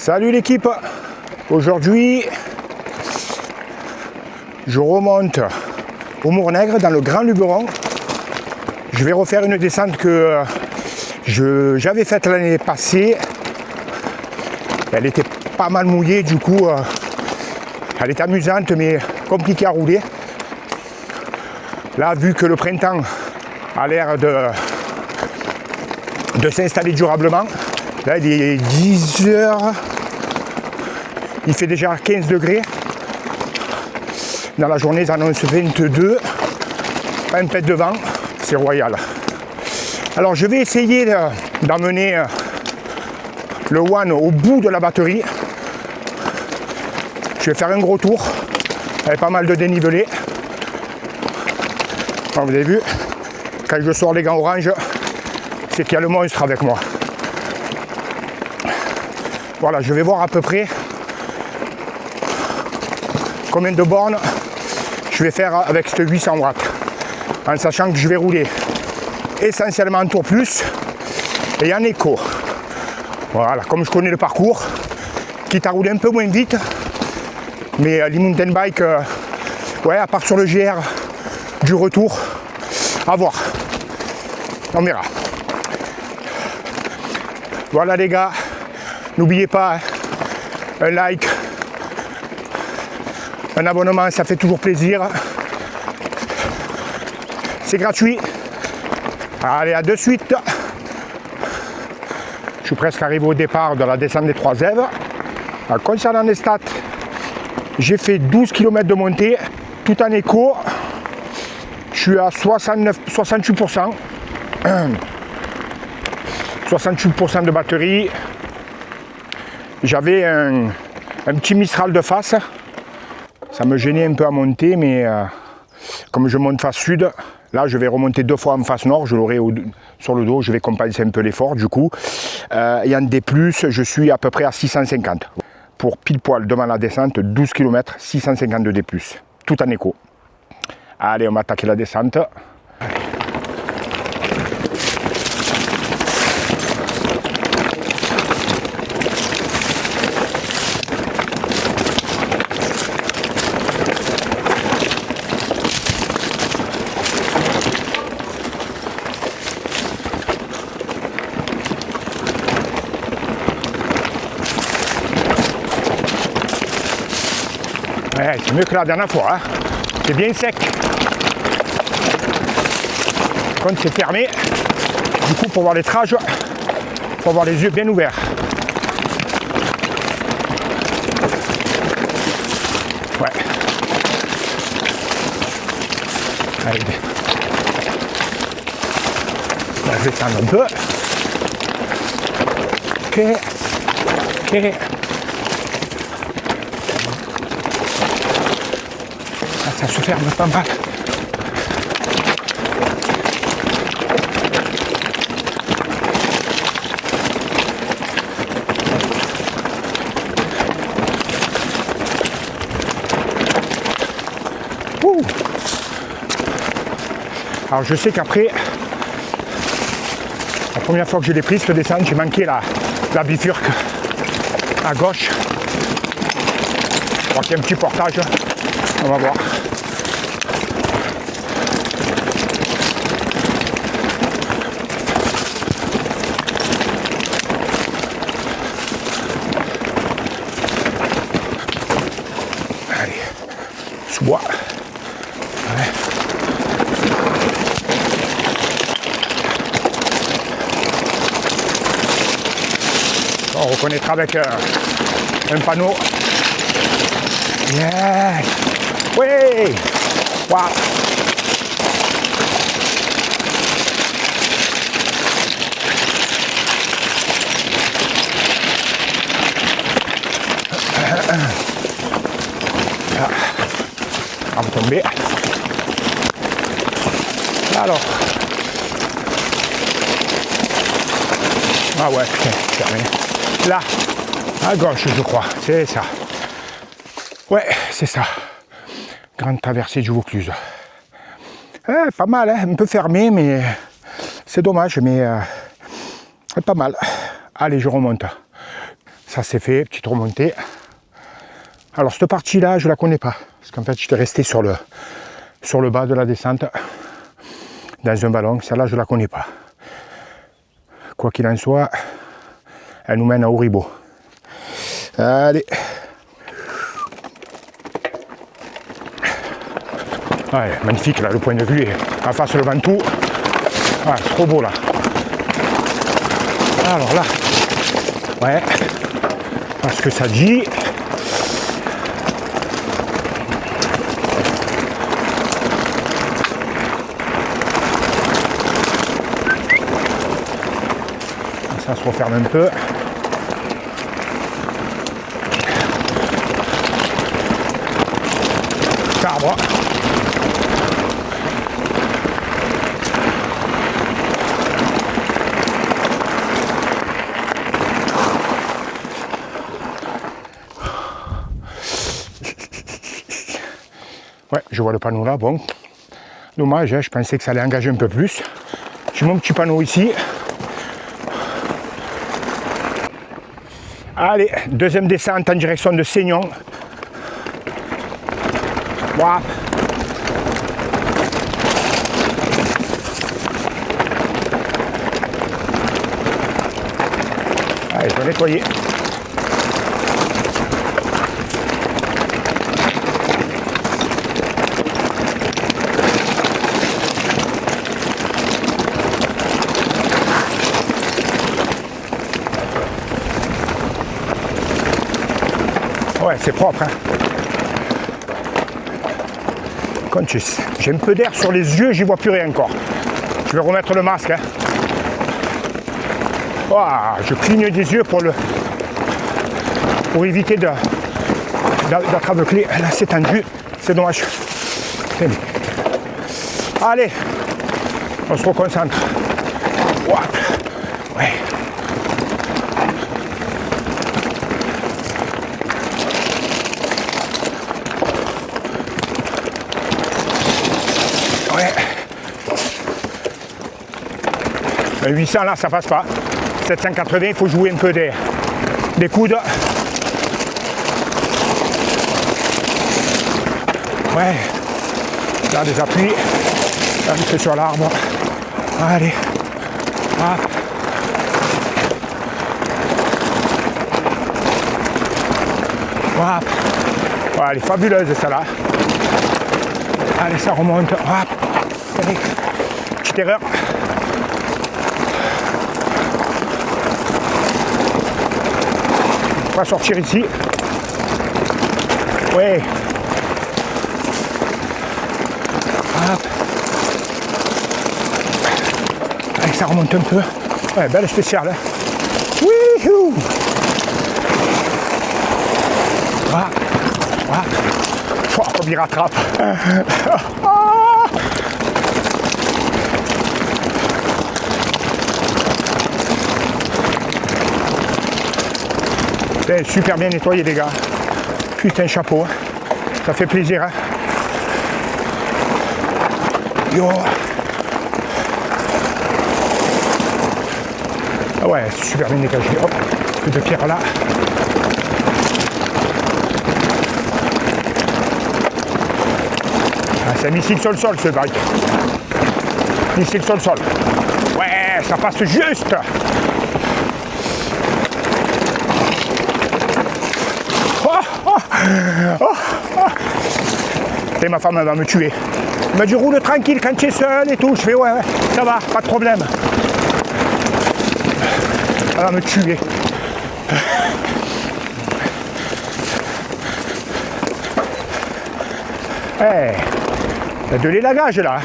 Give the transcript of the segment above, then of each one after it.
Salut l'équipe. Aujourd'hui, je remonte au Mournègre dans le Grand Luberon. Je vais refaire une descente que j'avais faite l'année passée. Elle était pas mal mouillée, du coup, elle est amusante mais compliquée à rouler. Là, vu que le printemps a l'air de s'installer durablement, là il est 10 heures, il fait déjà 15 degrés. Dans la journée, ils annoncent 22, pas une pète de vent, c'est royal. Alors je vais essayer d'emmener le One au bout de la batterie. Je vais faire un gros tour avec pas mal de dénivelé. Comme vous avez vu, quand je sors les gants orange, c'est qu'il y a le monstre avec moi. Voilà, je vais voir à peu près combien de bornes je vais faire avec ce 800 watts, en sachant que je vais rouler essentiellement en tour plus et en éco. Voilà, comme je connais le parcours, quitte à rouler un peu moins vite, mais les mountain bike, ouais, à part sur le GR du retour, à voir, on verra. Voilà les gars, n'oubliez pas, un like, un abonnement, ça fait toujours plaisir. C'est gratuit. Allez, à de suite. Je suis presque arrivé au départ de la descente des Trois Èves. Concernant les stats, j'ai fait 12 km de montée, tout en éco. Je suis à 68%. 68% de batterie. J'avais un petit Mistral de face. Ça me gênait un peu à monter, mais comme je monte face sud, là je vais remonter 2 fois en face nord, je l'aurai sur le dos, je vais compenser un peu l'effort du coup. Et en D+, je suis à peu près à 650. Pour pile poil devant la descente, 12 km, 650 de D+, tout en éco. Allez, on va attaquer la descente. Ouais, c'est mieux que la dernière fois, hein. C'est bien sec. Quand c'est fermé, du coup pour voir les trages, il faut avoir les yeux bien ouverts. Ouais. Allez. Là, je vais descendre un peu. Ok. Ok. Ça se ferme pas mal. Ouh. Alors je sais qu'après, la première fois que je l'ai prise cette descente, j'ai manqué la bifurque à gauche. Je crois qu'il y a un petit portage. On va voir. Allez, sous-bois. Ouais. On reconnaîtra avec un panneau. Yeah. Ouais. Wow. On va tomber. Alors. Ah ouais, putain, c'est fermé. Là, à gauche, je crois. C'est ça. Ouais, c'est ça. Grande traversée du Vaucluse. Pas mal, hein, un peu fermé, mais c'est dommage, mais pas mal. Allez, je remonte. Ça c'est fait, petite remontée. Alors cette partie-là, je la connais pas. Parce qu'en fait, j'étais resté sur le bas de la descente. Dans un ballon. Celle-là, je la connais pas. Quoi qu'il en soit, elle nous mène à Auribeau. Allez. Ouais, magnifique là, le point de vue est en face le Ventoux. Ah, c'est trop beau là. Alors là, ouais, parce que ça dit. Ça se referme un peu. Arbre. Ouais, je vois le panneau là, bon. Dommage, hein, je pensais que ça allait engager un peu plus. J'ai mon petit panneau ici. Allez, deuxième descente en direction de Seignon. Wow. Allez, je vais nettoyer. Ouais, c'est propre, hein. Conchis. J'ai un peu d'air sur les yeux, j'y vois plus rien encore. Je vais remettre le masque, hein. Oh, je cligne des yeux pour éviter d'attraper. Là, c'est tendu, c'est dommage. Allez, on se reconcentre. Ouais. Ouais. Le 800 là, ça passe pas. 780, il faut jouer un peu des coudes. Ouais. Là, des appuis. Là, c'est sur l'arbre. Allez. Hop. Hop. Ouais, elle est fabuleuse, celle-là. Allez, ça remonte. Hop. Allez. Petite erreur. On va sortir ici. Ouais. Hop. Allez, ça remonte un peu. Ouais, belle spéciale. Hein. Wouhou. Voilà. Voilà. Oh, comme il rattrape. C'est super bien nettoyé, les gars. Putain, chapeau. Hein. Ça fait plaisir. Hein. Yo. Ah ouais, super bien dégagé. Hop, un peu de pierre là. Ah, c'est un missile sur le sol, ce bike. Missile sur le sol. Ouais, ça passe juste. Et ma femme elle va me tuer. Elle m'a dit roule tranquille quand tu es seul et tout. Je fais ouais, ça va, pas de problème. Elle va me tuer. Hey, il y a de l'élagage là.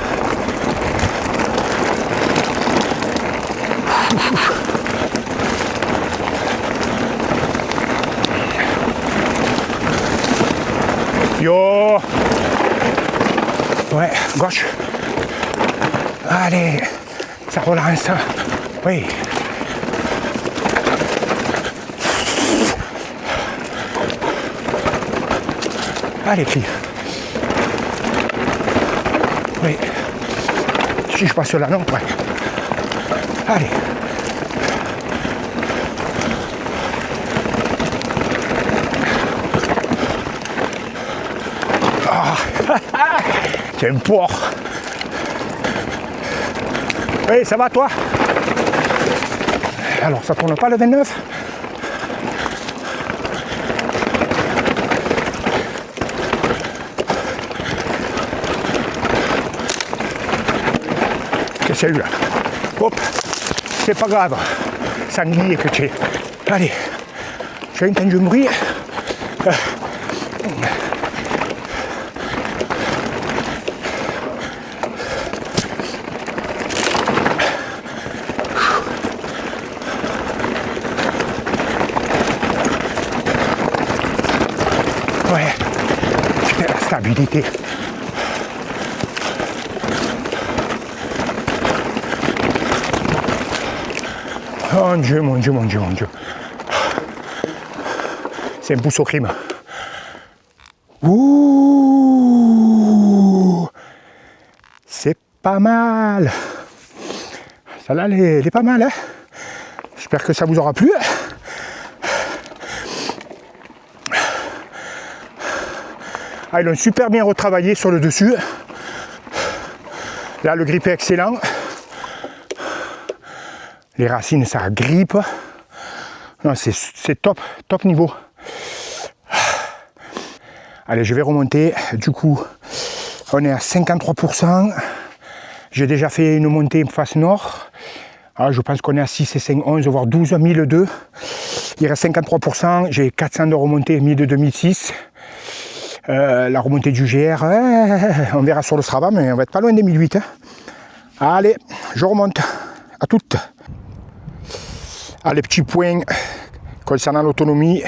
Yo. Ouais, gauche. Allez, ça relance. Oui. Allez, fille. Oui. Si je passe là, non? Ouais. Allez. C'est un porc. Oui, ça va toi? Alors, ça tourne pas le 29? C'est celui-là. Hop, c'est pas grave. Sanglier que tu es. Allez, j'ai entendu un bruit. Ouais, putain, la stabilité. Oh mon Dieu, mon Dieu, mon Dieu, mon Dieu. C'est un pouce au crime. Ouh, c'est pas mal. Celle-là, elle est pas mal. Hein. J'espère que ça vous aura plu. Ah, ils l'ont super bien retravaillé sur le dessus. Là, le grip est excellent. Les racines, ça grippe. Non, c'est top, top niveau. Allez, je vais remonter. Du coup, on est à 53%. J'ai déjà fait une montée face nord. Alors, je pense qu'on est à 6 et 5, 11, voire 12, 1002. Il reste 53%. J'ai 400 de remontée, 1002, 2006. La remontée du GR, on verra sur le Strava, mais on va être pas loin des 1008. Hein. Allez, je remonte. À toutes. Allez, petits points concernant l'autonomie.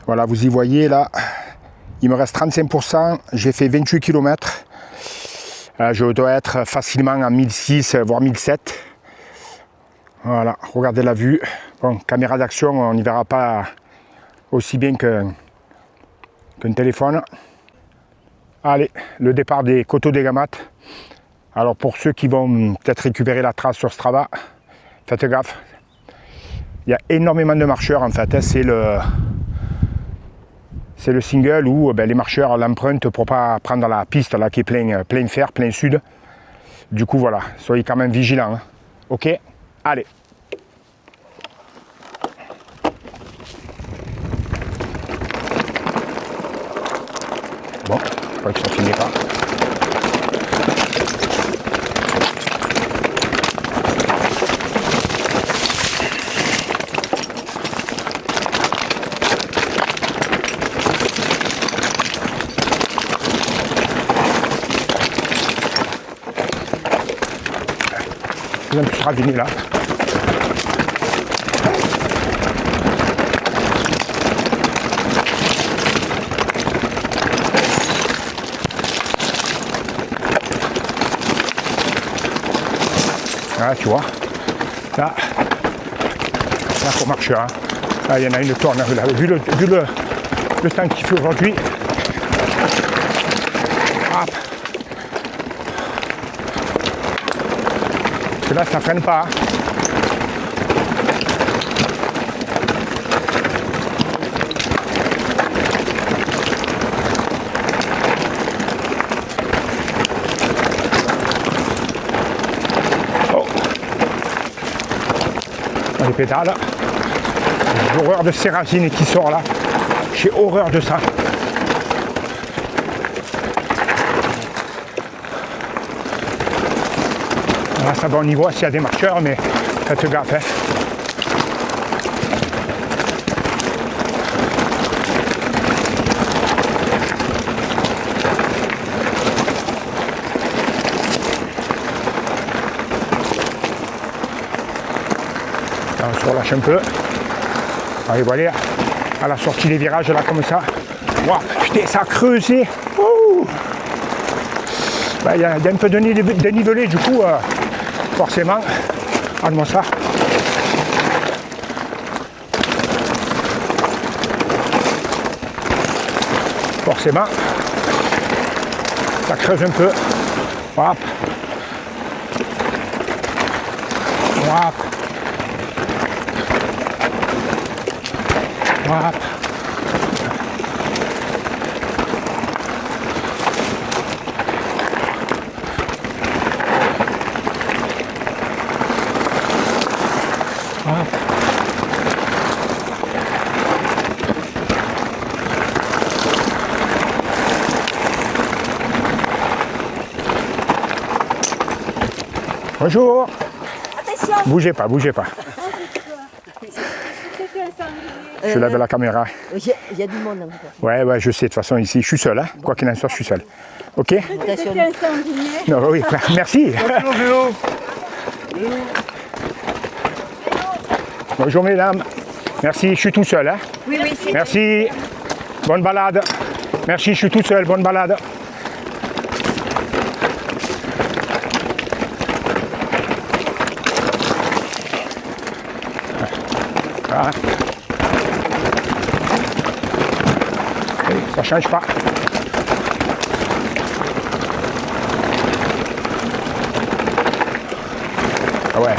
Voilà, vous y voyez là. Il me reste 35%. J'ai fait 28 km. Je dois être facilement à 1006, voire 1007. Voilà, regardez la vue. Bon, caméra d'action, on n'y verra pas aussi bien qu'un téléphone. Allez, le départ des Coteaux des Gamates. Alors pour ceux qui vont peut-être récupérer la trace sur Strava, faites gaffe. Il y a énormément de marcheurs en fait. Hein. C'est le single où les marcheurs l'empruntent pour pas prendre la piste là qui est plein fer, plein sud. Du coup voilà, soyez quand même vigilants. Hein. Ok, allez. Bon, je crois que ça finit pas. Je ne sera fini là. Ah, tu vois, là qu'on marche, hein. Là, il y en a une tourne, là, vu le temps qu'il fait aujourd'hui. Hop. Parce que là, ça freine pas. Hein. Les pédales. J'ai horreur de ces racines qui sort là. J'ai horreur de ça. Là, ça va au niveau s'il y a des marcheurs, mais faites gaffe. Hein. On se relâche un peu. Allez, voilà, à la sortie des virages, là, comme ça. Waouh, putain, ça a creusé. Il y a un peu de dénivelé, du coup, forcément. Regarde-moi ça. Forcément, ça creuse un peu. Hop. Hop. Hop. Bonjour. Attention. Bougez pas, bougez pas. Je lève la caméra. Il y a du monde encore. Ouais, je sais, de toute façon, ici, je suis seul. Hein. Quoi qu'il en soit, je suis seul. OK? Attention. Non, oui, merci. Bonjour, mesdames. Merci, je suis tout seul. Hein. Oui, oui, c'est Merci. Bonne balade. Merci, je suis tout seul. Bonne balade. Voilà. Ça change pas. Ah ouais.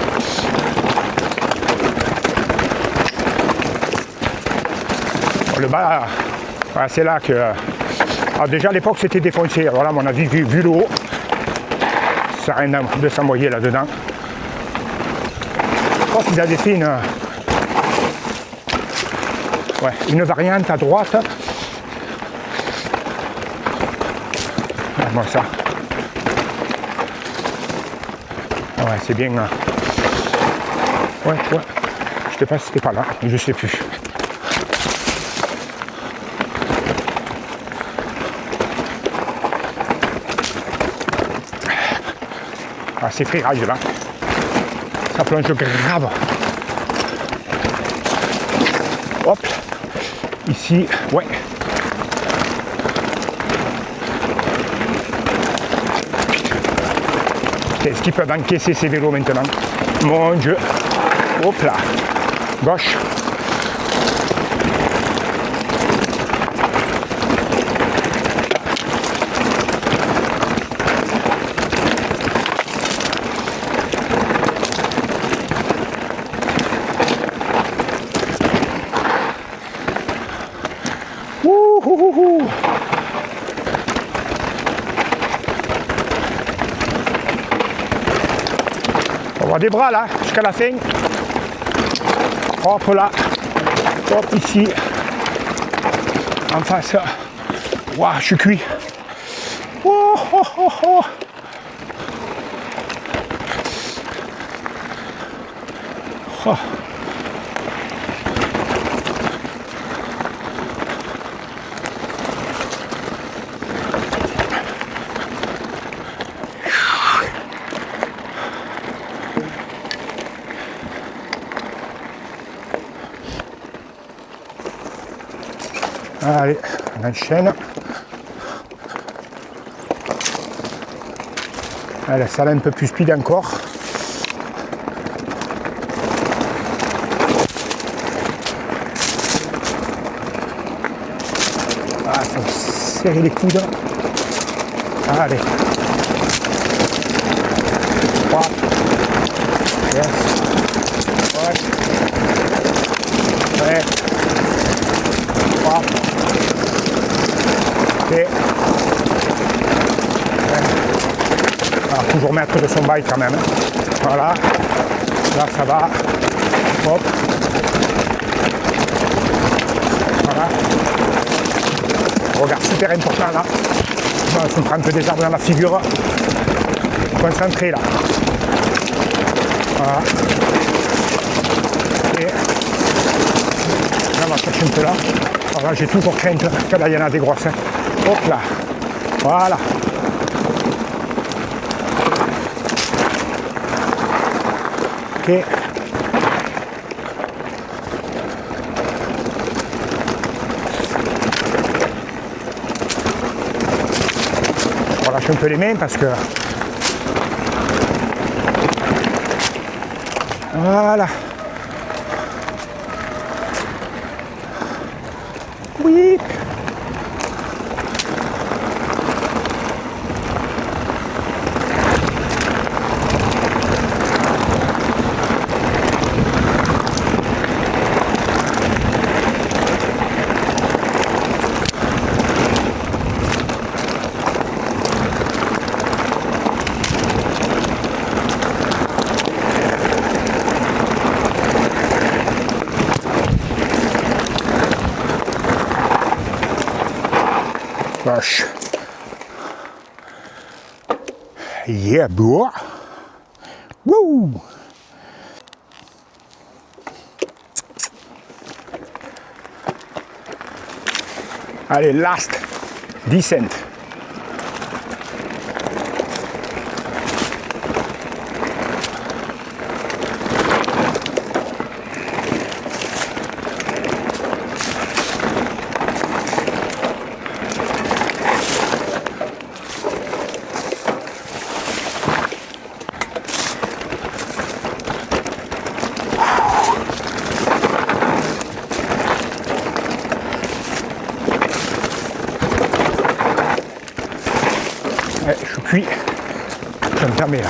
Bon, le bas, voilà, c'est là que... Alors déjà à l'époque c'était défoncé. Voilà, on a vu le haut. Ça sert à rien de s'envoyer là-dedans. Je crois qu'ils avaient fait une variante à droite. Ah, bon, ça. Ah ouais, c'est bien. Ouais. Je sais pas si c'était pas là, je sais plus. Ah, ces freerages là. Ça plonge grave. Hop. Ici, ouais. Est-ce qu'ils peuvent encaisser ces vélos maintenant? Mon Dieu. Hop là. Gauche. Ouh. On va avoir des bras là, jusqu'à la fin. Hop là. Hop ici. En face. Waouh, je suis cuit. Oh. Oh. Allez, on enchaîne. Allez, ça là un peu plus speed encore. Ah, ça va serrer les coudes. Allez. 3. Yes. Ouais. 3. Et alors, toujours mettre de son bail quand même. Voilà. Là ça va. Hop. Voilà. Regarde, super important là. On se prend un peu des arbres dans la figure. Concentré là. Voilà. Et là on va chercher un peu là. Alors là j'ai toujours crainte que là il y en a des grosses. Hop là. Voilà. Ok. On relâche un peu les mains parce que... Voilà. Oui. Gosh. Yeah, boy. Wouh! Allez, last descent. Ouais, je suis cuit. Ça me permet là.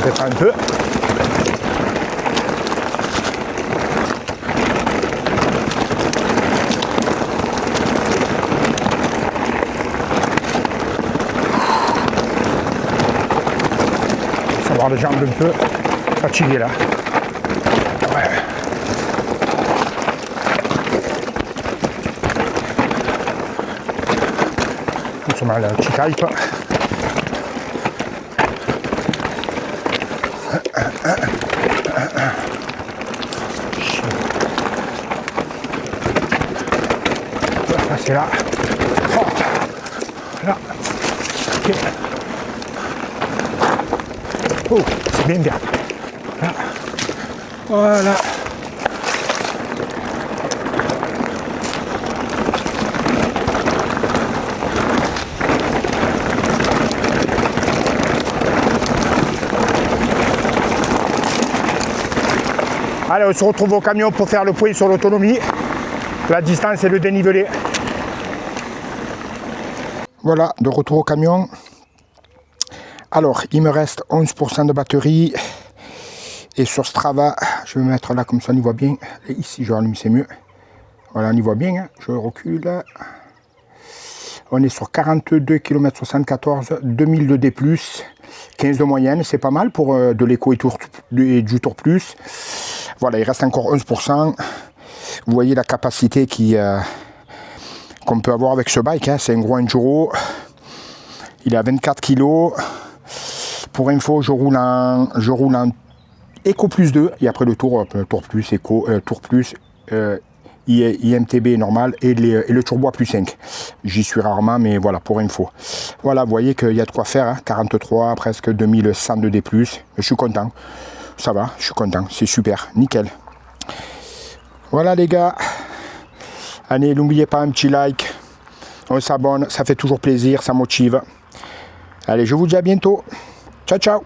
Peut-être un peu. Ça va avoir les jambes un peu fatiguées là. Ouais. Insomma, la petit hype. C'est là. Oh. Là. Ok. Oh, c'est bien bien. Là. Voilà. Allez, on se retrouve au camion pour faire le point sur l'autonomie, la distance et le dénivelé. Voilà, de retour au camion. Alors, il me reste 11% de batterie. Et sur Strava, je vais me mettre là comme ça, on y voit bien. Et ici, je rallume, c'est mieux. Voilà, on y voit bien. Hein. Je recule. On est sur 42 km 74, 2000 de D+, 15 de moyenne. C'est pas mal pour de l'éco et du Tour Plus. Voilà, il reste encore 11%. Vous voyez la capacité qu'on peut avoir avec ce bike. Hein. C'est un gros enduro. Il est à 24 kg. Pour info, je roule en Eco Plus 2. Et après le Tour Plus, Eco, Tour Plus, IMTB normal et le Turbo A plus 5. J'y suis rarement, mais voilà, pour info. Voilà, vous voyez qu'il y a de quoi faire. Hein. 43, presque 2100 de D+. Mais je suis content. Ça va, je suis content. C'est super, nickel. Voilà les gars. Allez, n'oubliez pas un petit like. On s'abonne, ça fait toujours plaisir, ça motive. Allez, je vous dis à bientôt. Ciao, ciao.